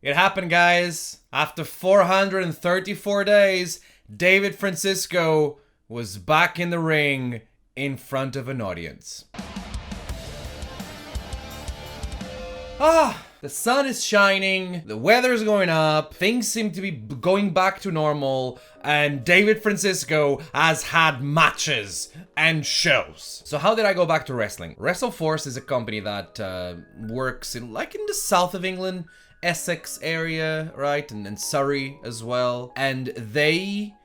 It happened, guys. After 434 days, David Francisco was back in the ring in front of an audience. The sun is shining, the weather's going up, things seem to be going back to normal, and David Francisco has had matches and shows. So how did I go back to wrestling? Wrestle Force is a company that works in the south of England, Essex area, right? And Surrey as well. And they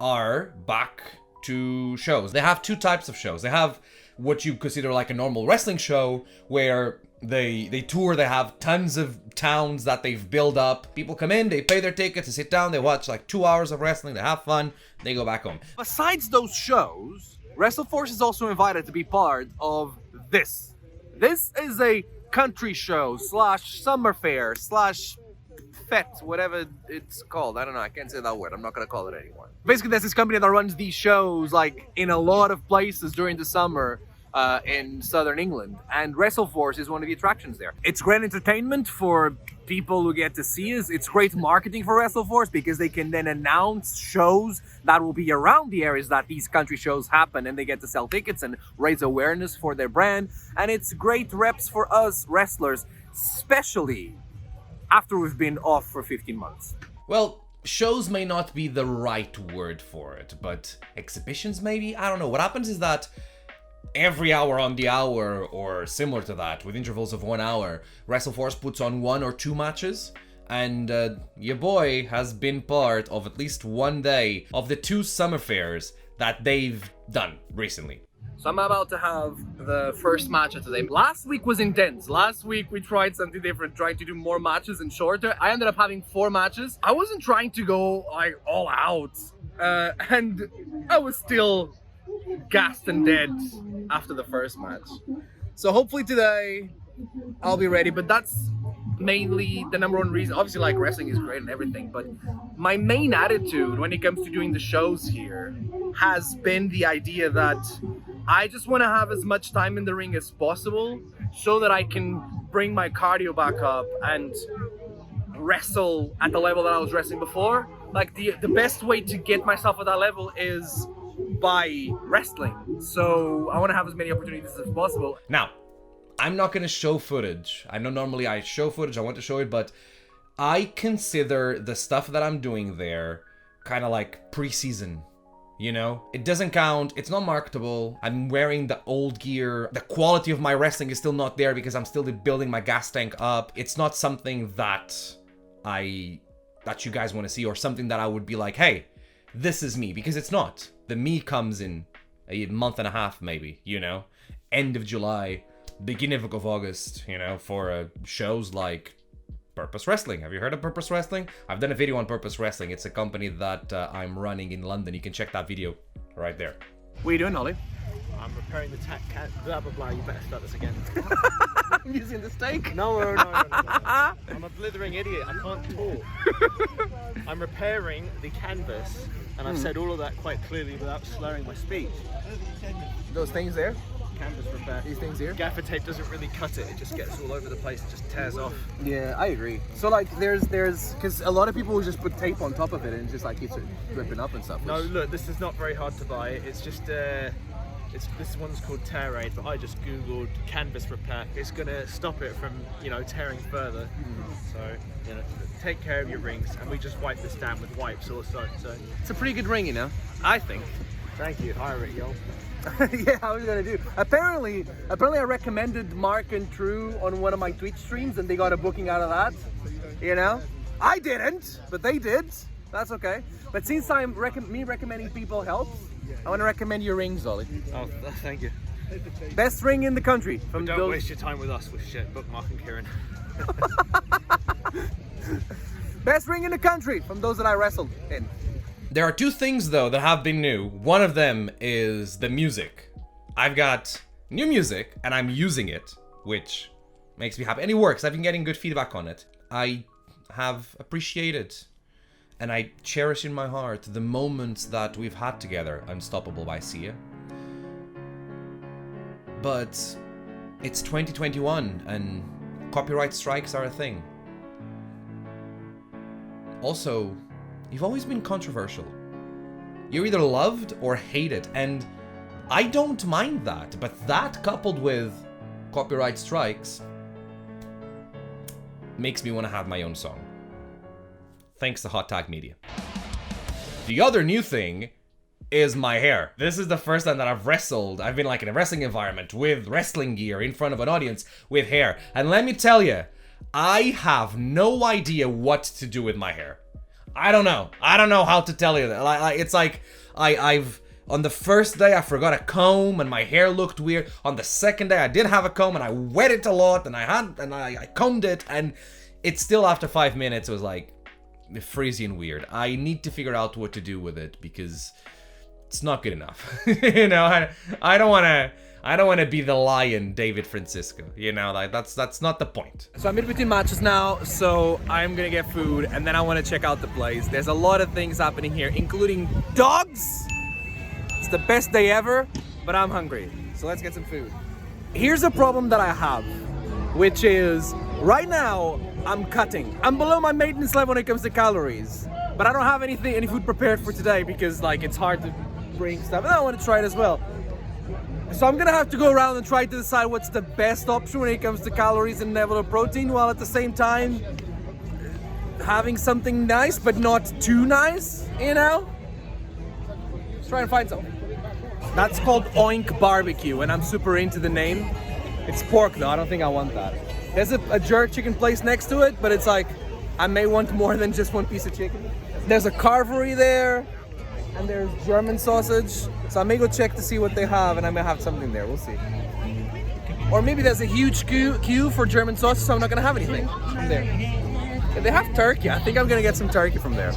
are back to shows. They have two types of shows. They have what you consider like a normal wrestling show where they tour, they have tons of towns that they've built up. People come in, they pay their tickets, they sit down, they watch like 2 hours of wrestling, they have fun, they go back home. Besides those shows, WrestleForce is also invited to be part of this. This is a country show slash summer fair slash fete, whatever it's called. I don't know, I can't say that word, I'm not gonna call it anymore. Basically, there's this company that runs these shows like in a lot of places during the summer in southern England, and WrestleForce is one of the attractions there. It's great entertainment for people who get to see us. It's great marketing for WrestleForce because they can then announce shows that will be around the areas that these country shows happen, and they get to sell tickets and raise awareness for their brand. And it's great reps for us wrestlers, especially after we've been off for 15 months. Well, shows may not be the right word for it, but exhibitions maybe? I don't know. What happens is that every hour on the hour, or similar to that, with intervals of 1 hour, WrestleForce puts on 1 or 2 matches, and your boy has been part of at least one day of the 2 summer fairs that they've done recently. So I'm about to have the first match of today. Last week was intense. Last week we tried something different, trying to do more matches and shorter. I ended up having 4 matches. I wasn't trying to go like all out, and I was still gassed and dead after the first match. So hopefully today I'll be ready, but that's mainly the number one reason. Obviously, like, wrestling is great and everything, but my main attitude when it comes to doing the shows here has been the idea that I just want to have as much time in the ring as possible so that I can bring my cardio back up and wrestle at the level that I was wrestling before. Like, the best way to get myself at that level is by wrestling. So I want to have as many opportunities as possible. Now, I'm not going to show footage. I know normally I show footage, I want to show it, but I consider the stuff that I'm doing there kind of like pre-season, you know? It doesn't count, it's not marketable, I'm wearing the old gear, the quality of my wrestling is still not there because I'm still building my gas tank up. It's not something that you guys want to see, or something that I would be like, hey, this is me, because it's not. The me comes in a month and a half, maybe, you know? End of July, beginning of August, you know, for shows like Purpose Wrestling. Have you heard of Purpose Wrestling? I've done a video on Purpose Wrestling. It's a company that I'm running in London. You can check that video right there. What are you doing, Ollie? I'm repairing the tack can. Blah blah blah. You better start this again. I'm using the steak? No. I'm a blithering idiot. I can't talk. I'm repairing the canvas, and I've said all of that quite clearly without slurring my speech. Those things there? Canvas repair. These things here? Gaffer tape doesn't really cut it. It just gets all over the place. It just tears off. Yeah, I agree. So like, there's, because a lot of people will just put tape on top of it and just like keeps it ripping up and stuff. No, look, this is not very hard to buy. It's just this one's called Tear Aid, but I just googled canvas repair. It's gonna stop it from, you know, tearing further. So, you know, take care of your rings, and we just wipe this down with wipes also. So it's a pretty good ring, you know, I think. Thank you. Hire it, yo. Yeah, how was I gonna do? Apparently I recommended Mark and Trew on one of my Twitch streams, and they got a booking out of that. You know, I didn't, but they did. That's okay. But since I'm recommending people helps, I want to recommend your rings, Ollie. Oh, thank you. Best ring in the country. From don't waste your time with us with shit. Book Mark and Kieran. Best ring in the country from those that I wrestled in. There are 2 things, though, that have been new. One of them is the music. I've got new music, and I'm using it, which makes me happy. And it works. I've been getting good feedback on it. I have appreciated, and I cherish in my heart, the moments that we've had together. Unstoppable by Sia. But it's 2021, and copyright strikes are a thing. Also, you've always been controversial. You're either loved or hated, and I don't mind that, but that coupled with copyright strikes makes me want to have my own song. Thanks to Hot Tag Media. The other new thing is my hair. This is the first time that I've wrestled. I've been like in a wrestling environment with wrestling gear in front of an audience with hair. And let me tell you, I have no idea what to do with my hair. I don't know. I don't know how to tell you that. It's like I've on the first day I forgot a comb and my hair looked weird. On the second day I did have a comb and I wet it a lot and I combed it, and it's still after 5 minutes it was like Frisian weird. I need to figure out what to do with it because it's not good enough. You know, I don't want to be the lion David Francisco. You know, like that's not the point. So I'm in between matches now, so I'm gonna get food and then I want to check out the place. There's a lot of things happening here, including dogs. It's the best day ever, but I'm hungry. So let's get some food. Here's a problem that I have, which is right now I'm cutting. I'm below my maintenance level when it comes to calories, but I don't have any food prepared for today because like it's hard to bring stuff, and I want to try it as well. So I'm gonna have to go around and try to decide what's the best option when it comes to calories and level of protein, while at the same time having something nice but not too nice, you know? Let's try and find something. That's called Oink Barbecue, and I'm super into the name. It's pork though, I don't think I want that. There's a jerk chicken place next to it, but it's like, I may want more than just one piece of chicken. There's a carvery there, and there's German sausage. So I may go check to see what they have, and I may have something there, we'll see. Or maybe there's a huge queue for German sausage, so I'm not gonna have anything from there. If they have turkey, I think I'm gonna get some turkey from there.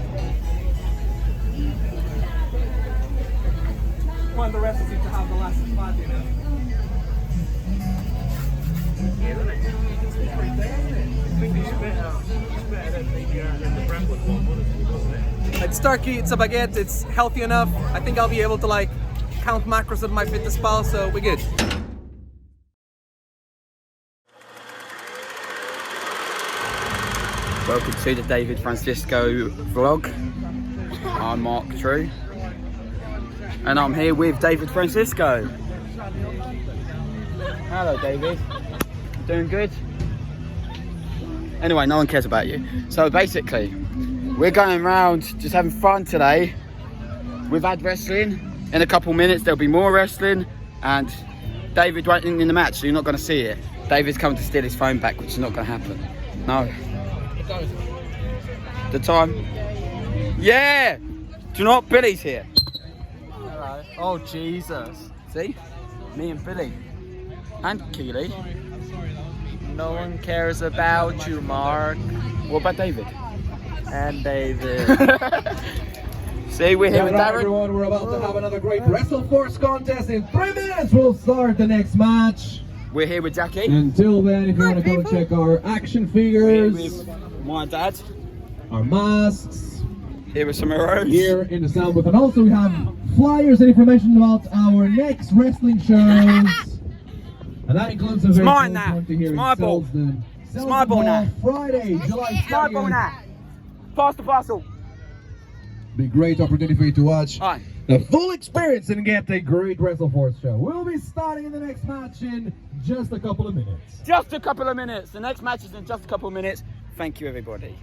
One of the rest seem to have the last spot, you know. It's turkey, it's a baguette, it's healthy enough. I think I'll be able to like count macros at my fitness pal, so we're good. Welcome to the David Francisco vlog. I'm Mark Trew, and I'm here with David Francisco. Hello David, doing good? Anyway, no one cares about you. So basically, we're going around just having fun today. We've had wrestling. In a couple minutes there'll be more wrestling, and David won't in the match, so you're not going to see it. David's coming to steal his phone back, which is not going to happen. No. The time? Yeah! Do you know what? Billy's here. Hello. Oh, Jesus. See? Me and Billy. And Keely. No one cares about you, Mark. What about David? And David. See, we're here with Right, Darren. everyone, we're about to have another great Wrestle Force contest. In 3 minutes, we'll start the next match. We're here with Jackie. Until then, if you want to go and check our action We're figures, with my dad. our masks, Here with some heroes. here in the sound booth. And also we have flyers and information about our next wrestling shows. And that includes a very mine cool now. one to hear It's in my ball. Selsdon. It's my ball now. Friday, July My ball 20th. now. Pass the parcel. Be a great opportunity for you to watch Alright. the full experience and get a great Wrestle Force show. We'll be starting in the next match in just a couple of minutes. Just a couple of minutes. The next match is in just a couple of minutes. Thank you, everybody.